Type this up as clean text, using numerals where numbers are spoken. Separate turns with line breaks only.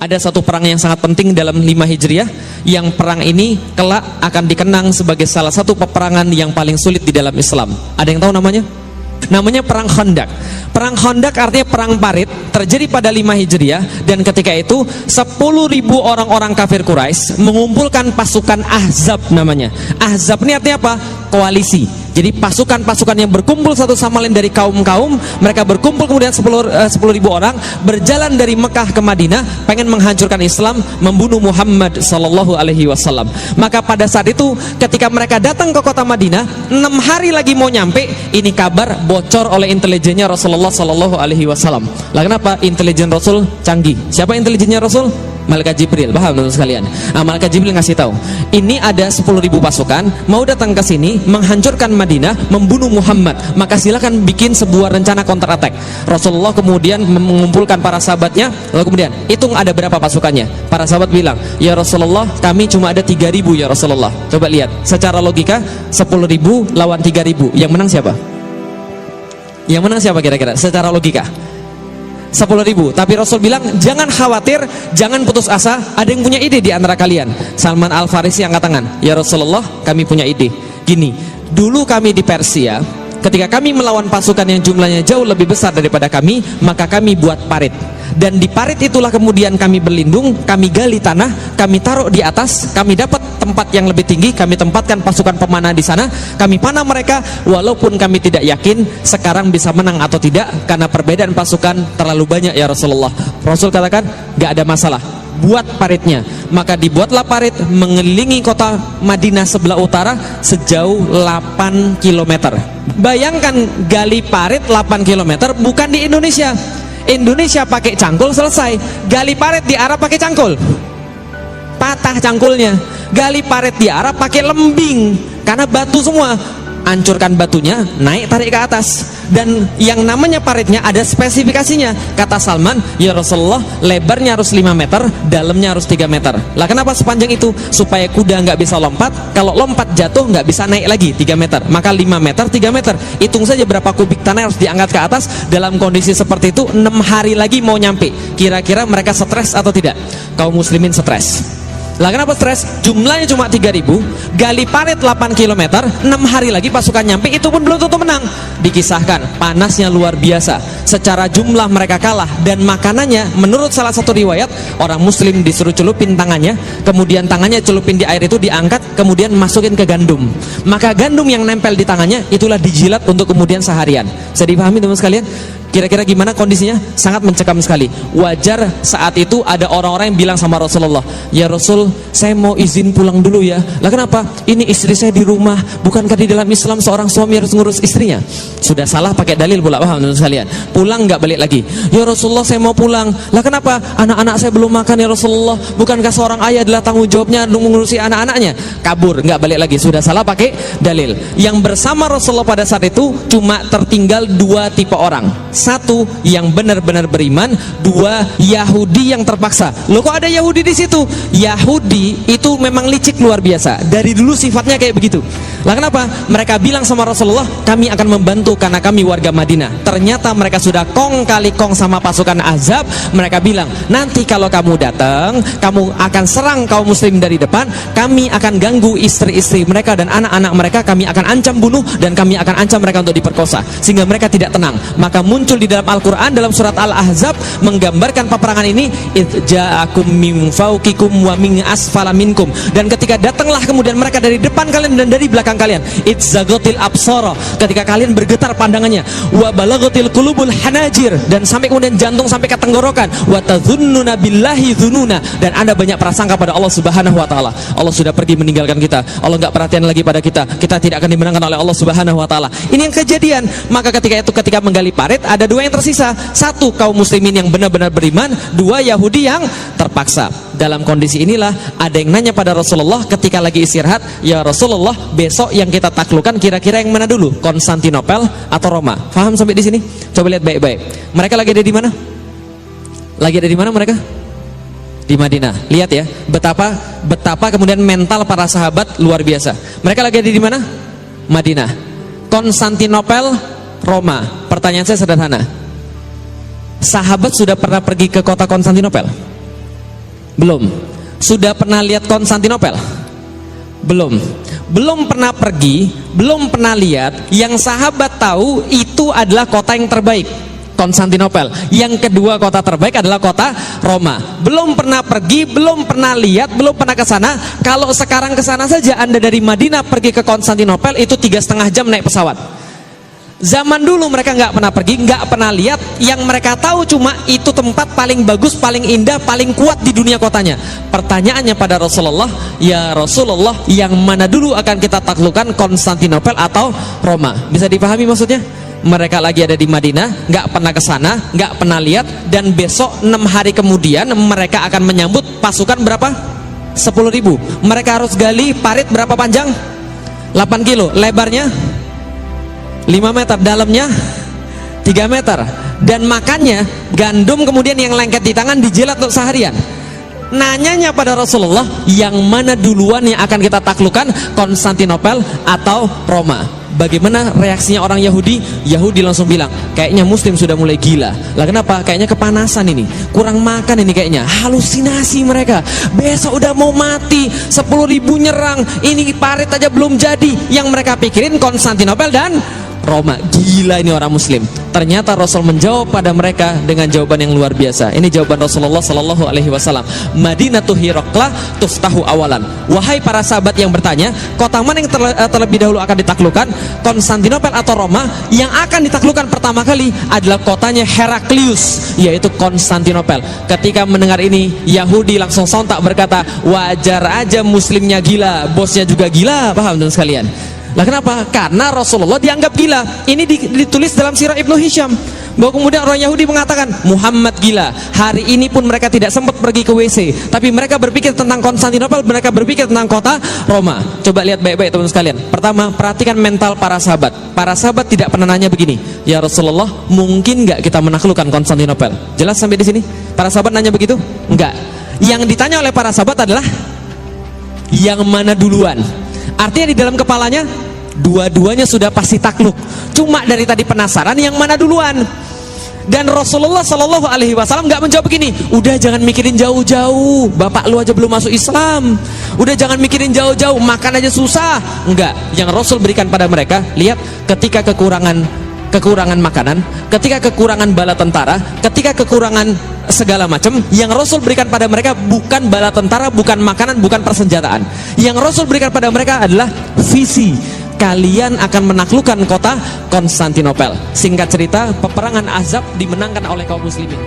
ada satu perang yang sangat penting dalam 5 Hijriah, yang perang ini kelak akan dikenang sebagai salah satu peperangan yang paling sulit di dalam Islam. Ada yang tahu namanya? Namanya Perang Khandaq. Perang Khandaq artinya perang parit, terjadi pada 5 Hijriah, dan ketika itu 10.000 orang-orang kafir Quraisy mengumpulkan pasukan Ahzab namanya. Ahzab ini artinya apa? Koalisi. Jadi pasukan-pasukan yang berkumpul satu sama lain dari kaum-kaum, mereka berkumpul kemudian 10.000 orang berjalan dari Mekah ke Madinah, pengen menghancurkan Islam, membunuh Muhammad sallallahu alaihi wasallam. Maka pada saat itu ketika mereka datang ke kota Madinah, 6 hari lagi mau nyampe, ini kabar bocor oleh intelijennya Rasulullah sallallahu alaihi wasallam. Lah kenapa? Intelijen Rasul canggih. Siapa intelijennya Rasul? Malaikat Jibril. Paham teman sekalian? Malaikat Jibril ngasih tahu, ini ada 10.000 pasukan mau datang ke sini menghancurkan Madinah, membunuh Muhammad. Maka silakan bikin sebuah rencana counter attack. Rasulullah kemudian mengumpulkan para sahabatnya, lalu kemudian hitung ada berapa pasukannya. Para sahabat bilang, ya Rasulullah, kami cuma ada 3.000 ya Rasulullah. Coba lihat, secara logika 10.000 lawan 3.000, yang menang siapa? Yang menang siapa kira-kira? Secara logika 10.000. Tapi Rasul bilang, jangan khawatir, jangan putus asa, ada yang punya ide di antara kalian. Salman Al-Farisi angkat tangan, ya Rasulullah, kami punya ide. Gini, dulu kami di Persia, ketika kami melawan pasukan yang jumlahnya jauh lebih besar daripada kami, maka kami buat parit. Dan di parit itulah kemudian kami berlindung, kami gali tanah, kami taruh di atas, kami dapat tempat yang lebih tinggi, kami tempatkan pasukan pemanah di sana, kami panah mereka, walaupun kami tidak yakin sekarang bisa menang atau tidak, karena perbedaan pasukan terlalu banyak ya Rasulullah. Rasul katakan, gak ada masalah, buat paritnya. Maka dibuatlah parit mengelilingi kota Madinah sebelah utara sejauh 8 km. Bayangkan gali parit 8 km bukan di Indonesia. Indonesia pakai cangkul selesai, gali parit di Arab pakai cangkul, patah cangkulnya. Gali parit di Arab pakai lembing, karena batu semua. Hancurkan batunya, naik tarik ke atas. Dan yang namanya paritnya ada spesifikasinya. Kata Salman, ya Rasulullah, lebarnya harus 5 meter, dalamnya harus 3 meter. Lah kenapa sepanjang itu? Supaya kuda nggak bisa lompat, kalau lompat jatuh nggak bisa naik lagi 3 meter. Maka 5 meter, 3 meter. Hitung saja berapa kubik tanah harus diangkat ke atas. Dalam kondisi seperti itu 6 hari lagi mau nyampe. Kira-kira mereka stres atau tidak? Kaum muslimin stres. Lah kenapa stres? Jumlahnya cuma 3.000, gali parit 8 km, 6 hari lagi pasukan nyampe, itu pun belum tentu menang. Dikisahkan panasnya luar biasa, secara jumlah mereka kalah. Dan makanannya, menurut salah satu riwayat, orang muslim disuruh celupin tangannya, kemudian tangannya celupin di air itu, diangkat, kemudian masukin ke gandum. Maka gandum yang nempel di tangannya itulah dijilat untuk kemudian seharian. Bisa dipahami teman sekalian? Kira-kira gimana kondisinya? Sangat mencekam sekali. Wajar saat itu ada orang-orang yang bilang sama Rasulullah, ya Rasul, saya mau izin pulang dulu ya. Lah kenapa? Ini istri saya di rumah. Bukankah di dalam Islam seorang suami harus ngurus istrinya? Sudah salah pakai dalil pula, paham teman sekalian? Pulang nggak balik lagi. Ya Rasulullah, saya mau pulang. Lah kenapa? Anak-anak saya belum makan ya Rasulullah. Bukankah seorang ayah adalah tanggung jawabnya mengurusi anak-anaknya? Kabur, nggak balik lagi. Sudah salah pakai dalil. Yang bersama Rasulullah pada saat itu cuma tertinggal 2 tipe orang. 1 yang benar-benar beriman, 2 Yahudi yang terpaksa. Loh kok ada Yahudi di situ? Yahudi itu memang licik luar biasa. Dari dulu sifatnya kayak begitu. Lah kenapa? Mereka bilang sama Rasulullah, kami akan membantu karena kami warga Madinah. Ternyata mereka sudah kong kali kong sama pasukan Ahzab. Mereka bilang, nanti kalau kamu datang, kamu akan serang kaum muslim dari depan, kami akan ganggu istri-istri mereka dan anak-anak mereka, kami akan ancam bunuh, dan kami akan ancam mereka untuk diperkosa, sehingga mereka tidak tenang. Maka muncul di dalam Al-Quran, dalam surat Al-Ahzab, menggambarkan peperangan ini, ja'akum min fawqikum wa min asfala minkum. Dan ketika datanglah kemudian mereka dari depan kalian dan dari belakang kalian, itzagatil absara, ketika kalian bergetar pandangannya, wa balagatil qulubul hanajir, dan sampai kemudian jantung sampai ke tenggorokan, wa tadzunnuna billahi dzununa, dan Anda banyak prasangka pada Allah Subhanahu wa taala. Allah sudah pergi meninggalkan kita. Allah enggak perhatian lagi pada kita. Kita tidak akan dimenangkan oleh Allah Subhanahu wa taala. Ini yang kejadian. Maka ketika menggali parit, ada 2 yang tersisa. 1 kaum muslimin yang benar-benar beriman, 2 Yahudi yang terpaksa. Dalam kondisi inilah ada yang nanya pada Rasulullah ketika lagi istirahat, ya Rasulullah, besok yang kita taklukkan kira-kira yang mana dulu? Konstantinopel atau Roma? Faham sampai di sini? Coba lihat baik-baik. Mereka lagi ada di mana? Lagi ada di mana mereka? Di Madinah. Lihat ya, betapa kemudian mental para sahabat luar biasa. Mereka lagi ada di mana? Madinah. Konstantinopel, Roma. Pertanyaan saya sederhana. Sahabat sudah pernah pergi ke kota Konstantinopel? Belum. Sudah pernah lihat Konstantinopel? Belum. Belum pernah pergi, belum pernah lihat. Yang sahabat tahu itu adalah kota yang terbaik, Konstantinopel. Yang kedua kota terbaik adalah kota Roma. Belum pernah pergi, belum pernah lihat, belum pernah ke sana. Kalau sekarang ke sana saja, Anda dari Madinah pergi ke Konstantinopel itu 3,5 jam naik pesawat. Zaman dulu mereka nggak pernah pergi, nggak pernah lihat. Yang mereka tahu cuma itu tempat paling bagus, paling indah, paling kuat di dunia kotanya. Pertanyaannya pada Rasulullah, ya Rasulullah, yang mana dulu akan kita taklukkan, Konstantinopel atau Roma? Bisa dipahami maksudnya? Mereka lagi ada di Madinah, nggak pernah ke sana, nggak pernah lihat, dan besok 6 hari kemudian mereka akan menyambut pasukan berapa? 10.000. Mereka harus gali parit berapa panjang? 8 kilo. Lebarnya 5 meter, dalamnya 3 meter. Dan makannya gandum kemudian yang lengket di tangan dijilat untuk seharian. Nanyanya pada Rasulullah, yang mana duluan yang akan kita taklukkan, Konstantinopel atau Roma? Bagaimana reaksinya orang Yahudi? Yahudi langsung bilang, kayaknya Muslim sudah mulai gila. Lah kenapa? Kayaknya kepanasan ini, kurang makan ini kayaknya. Halusinasi mereka. Besok udah mau mati, 10.000 nyerang. Ini parit aja belum jadi. Yang mereka pikirin Konstantinopel dan Roma. Gila ini orang Muslim. Ternyata Rasul menjawab pada mereka dengan jawaban yang luar biasa. Ini jawaban Rasulullah Sallallahu Alaihi Wasallam. Madinatu Hiraqla tuftahu awalan. Wahai para sahabat yang bertanya, kota mana yang terlebih dahulu akan ditaklukkan, Konstantinopel atau Roma? Yang akan ditaklukkan pertama kali adalah kotanya Heraklius, yaitu Konstantinopel. Ketika mendengar ini, Yahudi langsung sontak berkata, wajar aja Muslimnya gila, bosnya juga gila. Paham teman sekalian? Lah kenapa? Karena Rasulullah dianggap gila. Ini ditulis dalam Sirah Ibnu Hisham, bahwa kemudian orang Yahudi mengatakan Muhammad gila. Hari ini pun mereka tidak sempat pergi ke WC, tapi mereka berpikir tentang Konstantinopel, mereka berpikir tentang kota Roma. Coba lihat baik-baik teman sekalian. Pertama, perhatikan mental para sahabat. Para sahabat tidak pernah nanya begini, ya Rasulullah, mungkin nggak kita menaklukkan Konstantinopel? Jelas sampai di sini? Para sahabat nanya begitu? Enggak. Yang ditanya oleh para sahabat adalah yang mana duluan. Artinya di dalam kepalanya dua-duanya sudah pasti takluk. Cuma dari tadi penasaran yang mana duluan. Dan Rasulullah Sallallahu Alaihi Wasallam nggak menjawab begini, udah jangan mikirin jauh-jauh, bapak lu aja belum masuk Islam. Udah jangan mikirin jauh-jauh, makan aja susah. Enggak. Yang Rasul berikan pada mereka, lihat, ketika kekurangan makanan, ketika kekurangan bala tentara, ketika kekurangan segala macam, yang Rasul berikan pada mereka bukan bala tentara, bukan makanan, bukan persenjataan. Yang Rasul berikan pada mereka adalah visi. Kalian akan menaklukkan kota Konstantinopel. Singkat cerita, peperangan Ahzab dimenangkan oleh kaum muslimin.